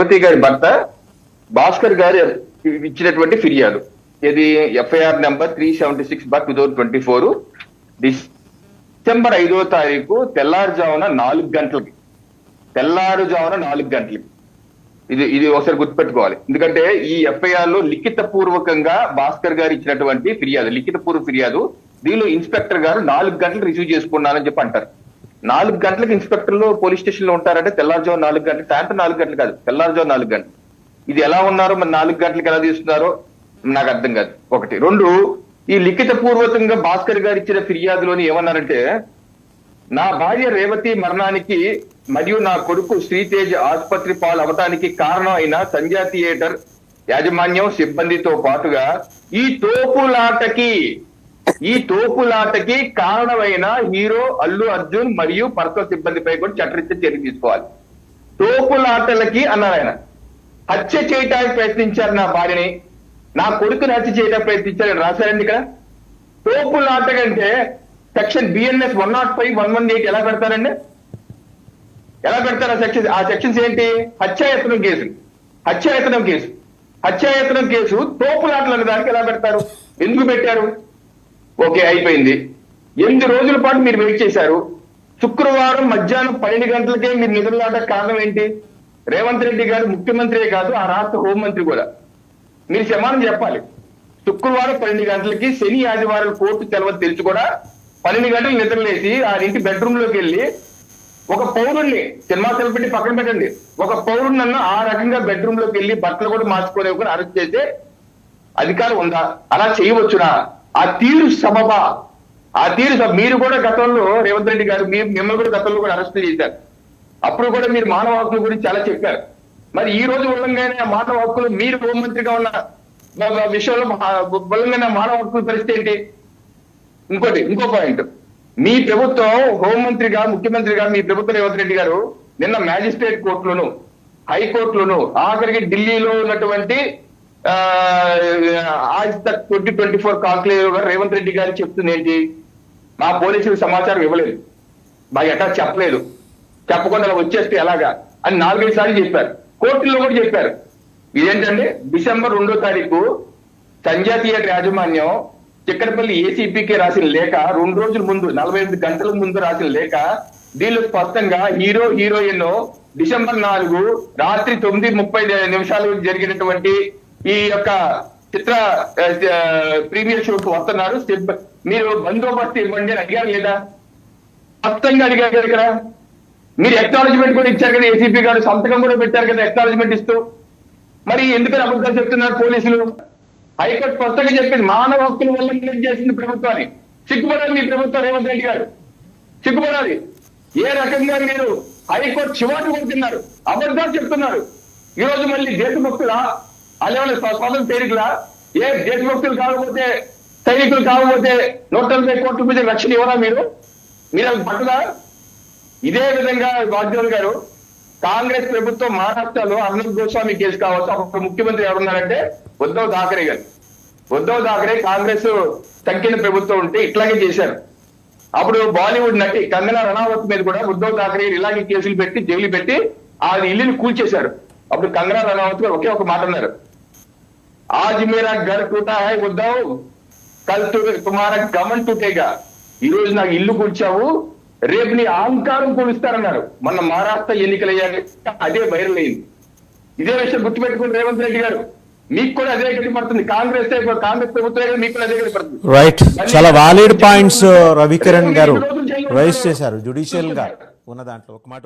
రేవతి గారి భర్త భాస్కర్ గారు ఇచ్చినటువంటి ఫిర్యాదు. ఇది ఎఫ్ఐఆర్ నెంబర్ 376/2024 డిసెంబర్ 5వ తారీఖు తెల్లారుజామున 4 గంటలకి ఇది ఒకసారి గుర్తుపెట్టుకోవాలి. ఎందుకంటే ఈ ఎఫ్ఐఆర్ లో లిఖిత పూర్వకంగా భాస్కర్ గారు ఇచ్చినటువంటి ఫిర్యాదు, లిఖిత పూర్వ ఫిర్యాదు. దీనిలో ఇన్స్పెక్టర్ గారు 4 గంటలకు రిసీవ్ చేసుకున్నారని చెప్పి అంటారు. 4 గంటలకు ఇన్స్పెక్టర్లు పోలీస్ స్టేషన్ లో ఉంటారంటే తెల్లారుజాము 4 గంటలు, సాయంత్రం 4 గంటలు కాదు, తెల్లారుజాము 4 గంటలు. ఇది ఎలా ఉన్నారో మరి 4 గంటలకు ఎలా తీస్తున్నారో నాకు అర్థం కాదు. 1, 2 ఈ లిఖిత పూర్వకంగా భాస్కర్ గారు ఇచ్చిన ఫిర్యాదులోని ఏమన్నారంటే, నా భార్య రేవతి మరణానికి మరియు నా కొడుకు శ్రీతేజ్ ఆసుపత్రి పాలు అవటానికి కారణం అయిన సంధ్యా థియేటర్ యాజమాన్యం సిబ్బందితో పాటుగా ఈ తోపులాటకి కారణమైన హీరో అల్లు అర్జున్ మరియు పర్సనల్ సిబ్బందిపై కూడా చట్టరీత్యా చర్య తీసుకోవాలి. తోపులాటలకి అన్నారు ఆయన. హత్య చేయడానికి ప్రయత్నించారు నా భార్యని, నా కొడుకుని హత్య చేయడానికి ప్రయత్నించారని రాశారండి ఇక్కడ. తోపులాట కంటే సెక్షన్ బిఎన్ఎస్ 105, 118 ఎలా పెడతారండి? ఎలా పెడతారు ఆ సెక్షన్స్ ఏంటి? హత్యాయత్నం కేసు తోపులాటలు అనే దానికి ఎలా పెడతారు? ఎందుకు పెట్టారు? ఓకే, అయిపోయింది. 8 రోజుల పాటు మీరు వెయిట్ చేశారు. శుక్రవారం మధ్యాహ్నం 12 గంటలకే మీరు నిద్రలాటకు కారణం ఏంటి? రేవంత్ రెడ్డి గారు ముఖ్యమంత్రే కాదు, ఆ రాష్ట్ర హోంమంత్రి కూడా. మీరు సమానం చెప్పాలి. శుక్రవారం 12 గంటలకి శని ఆదివారం కోర్టు సెలవు తెలిసి కూడా 12 గంటలు నిద్రలేసి ఆ ఇంటి బెడ్రూమ్ లోకి వెళ్ళి ఒక పౌరుణ్ణి, సినిమా సెలబ్రిటీ పక్కన పెట్టండి, ఒక పౌరుణ్ణన్న ఆ రకంగా బెడ్రూమ్ లోకి వెళ్ళి బట్టలు కూడా మార్చుకోలేకుండా అరెస్ట్ చేసే అధికారం ఉందా? అలా చేయవచ్చునా? ఆ తీరు సబబా? మీరు కూడా గతంలో రేవంత్ రెడ్డి గారు మిమ్మల్ని కూడా గతంలో కూడా అరెస్ట్ చేశారు. అప్పుడు కూడా మీరు మానవ హక్కుల గురించి చాలా చెప్పారు. మరి ఈ రోజు ఉల్లంఘన మానవ హక్కులు, మీరు హోంమంత్రిగా ఉన్న విషయంలో ఉల్లంఘన మానవ హక్కుల పరిస్థితి ఏంటి? ఇంకో పాయింట్, మీ ప్రభుత్వం హోంమంత్రిగా ముఖ్యమంత్రిగా మీ ప్రభుత్వం రేవంత్ రెడ్డి గారు నిన్న మ్యాజిస్ట్రేట్ కోర్టులోను, హైకోర్టులోను, ఆఖరికి ఢిల్లీలో ఉన్నటువంటి ఆజ్ తక్ 2024 కాంక్లేవ్ గారు రేవంత్ రెడ్డి గారు చెప్తుంది ఏంటి? మా పోలీసులకు సమాచారం ఇవ్వలేదు, బాగా ఎట్లా చెప్పలేదు, చెప్పకుండా అలా వచ్చేస్తే ఎలాగా అని 4-5 సార్లు చెప్పారు. కోర్టుల్లో కూడా చెప్పారు. ఇదేంటంటే డిసెంబర్ 2వ తారీఖు సంధ్యా థియేటర్ యాజమాన్యం చిక్కడపల్లి ఏసీపీకి రాసిన లేఖ 2 రోజుల ముందు, 48 గంటల ముందు రాసిన లేఖ. దీనిలో స్పష్టంగా హీరో హీరోయిన్ డిసెంబర్ 4 రాత్రి 9:30 జరిగినటువంటి ఈ యొక్క చిత్ర ప్రీమియర్ షోకి వస్తున్నారు. మీరు బందోబస్తు ఇవ్వండి అని అడిగారు లేదా? స్పష్టంగా అడిగారు కదా. మీరు ఎక్నాలజ్మెంట్ కూడా ఇచ్చారు కదా, ఏసీపీ గారు సంతకం కూడా పెట్టారు కదా ఎక్నాలజ్మెంట్ ఇస్తూ. మరి ఎందుకని అబద్ధాలు చెప్తున్నారు పోలీసులు? హైకోర్టు స్పష్టంగా చెప్పింది మానవ హక్కులు ఉల్లంఘన చేసింది ప్రభుత్వాన్ని. సిగ్గుపడాలి మీ ప్రభుత్వం, రేవంత్ రెడ్డి గారు సిగ్గుపడాలి. ఏ రకంగా మీరు హైకోర్టు చివాటు కొడుతున్నారు, అబద్ధాలు చెప్తున్నారు. ఈ రోజు మళ్ళీ దేశభక్తులా? అదేమన్నా స్వాతంత్ర తేరికలా? ఏ దేశభక్తులు కాకపోతే, సైనికులు కాకపోతే 140 కోట్ల రూపాయల రక్షణ ఇవ్వరా మీరు అది పట్టుదా? ఇదే విధంగా వాజ్పేయి గారు, కాంగ్రెస్ ప్రభుత్వం మహారాష్ట్రలో అర్నబ్ గోస్వామి కేసు కావచ్చు, అప్పుడు ముఖ్యమంత్రి ఎవరున్నారంటే ఉద్ధవ్ ఠాకరే గారు. ఉద్ధవ్ ఠాకరే కాంగ్రెస్ తగ్గిన ప్రభుత్వం ఉంటే ఇట్లాగే చేశారు. అప్పుడు బాలీవుడ్ నటి కంగనా రనౌత్ మీద కూడా ఉద్ధవ్ ఠాకరే ఇలాగే కేసులు పెట్టి జైలు పెట్టి ఆ ఇల్లుని కూల్చేశారు. అప్పుడు కంగనా రనౌత్ గారు ఒకే ఒక మాట అన్నారు, ఆజ్ మేరా ఘర్ టూటా హై ఉద్ధవ్, కల్ తుమారా గమన్ టూటేగా. ఈ రోజు నాకు ఇల్లు కూల్చావు, రేపు నీ అహంకారం కూలుస్తారన్నారు. మొన్న మహారాష్ట్ర ఎన్నికలయ్యాక అదే వైరల్ అయింది. ఇదే విషయం గుర్తుపెట్టుకుని రేవంత్ రెడ్డి గారు, మీకు కూడా అదే గట్టి పడుతుంది. కాంగ్రెస్ ప్రభుత్వం మీకు కూడా అదే గట్టి పడుతుంది. రైట్, చాలా వాలిడ్ పాయింట్స్ రవికిరణ్ గారు రైజ్ చేశారు. జ్యుడిషియల్ గా ఉన్న దాంట్లో ఒక మాట